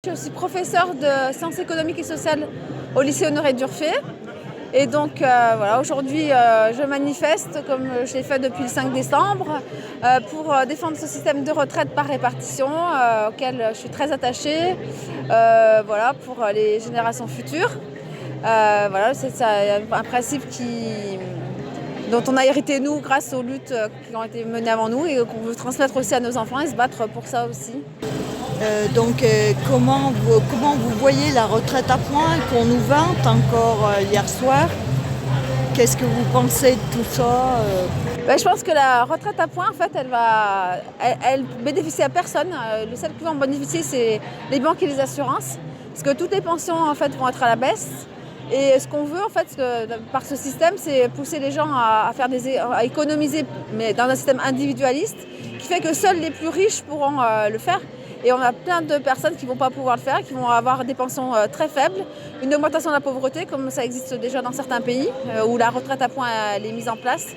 Je suis professeure de sciences économiques et sociales au lycée Honoré d'Urfé. Et donc voilà, aujourd'hui je manifeste comme je l'ai fait depuis le 5 décembre pour défendre ce système de retraite par répartition auquel je suis très attachée voilà, pour les générations futures. Voilà, c'est un principe dont on a hérité nous grâce aux luttes qui ont été menées avant nous et qu'on veut transmettre aussi à nos enfants et se battre pour ça aussi. Comment vous voyez la retraite à points qu'on nous vante encore hier soir? Qu'est-ce que vous pensez de tout ça? Je pense que la retraite à points, en fait, elle bénéficie à personne. Le seul qui va en bénéficier, c'est les banques et les assurances. Parce que toutes les pensions, en fait, vont être à la baisse. Et ce qu'on veut, en fait, par ce système, c'est pousser les gens à économiser, mais dans un système individualiste, qui fait que seuls les plus riches pourront le faire. Et on a plein de personnes qui ne vont pas pouvoir le faire, qui vont avoir des pensions très faibles, une augmentation de la pauvreté, comme ça existe déjà dans certains pays, où la retraite à points est mise en place.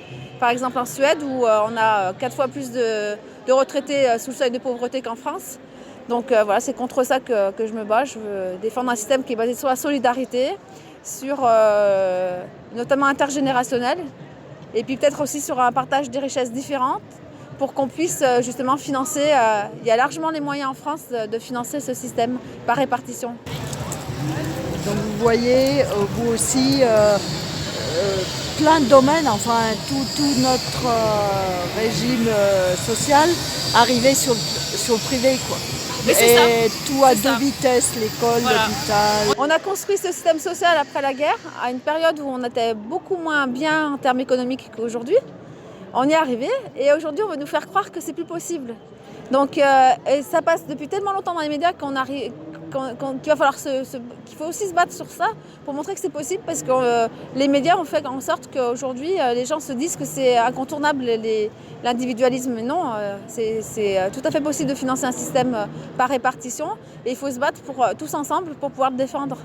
Par exemple en Suède, où on a 4 fois plus de retraités sous le seuil de pauvreté qu'en France. Donc voilà, c'est contre ça que je me bats. Je veux défendre un système qui est basé sur la solidarité, sur notamment intergénérationnel, et puis peut-être aussi sur un partage des richesses différentes, pour qu'on puisse justement financer, il y a largement les moyens en France de financer ce système par répartition. Donc vous voyez, vous aussi, plein de domaines, enfin tout notre régime social arriver sur le privé, quoi. Mais c'est ça. Et tout à deux vitesses, l'école, Voilà. l'hôpital. On a construit ce système social après la guerre, à une période où on était beaucoup moins bien en termes économiques qu'aujourd'hui. On y est arrivé et aujourd'hui on veut nous faire croire que c'est plus possible. Donc et ça passe depuis tellement longtemps dans les médias qu'il va falloir qu'il faut aussi se battre sur ça pour montrer que c'est possible, parce que les médias ont fait en sorte qu'aujourd'hui les gens se disent que c'est incontournable l'individualisme. Mais non, c'est tout à fait possible de financer un système par répartition et il faut se battre tous ensemble pour pouvoir le défendre.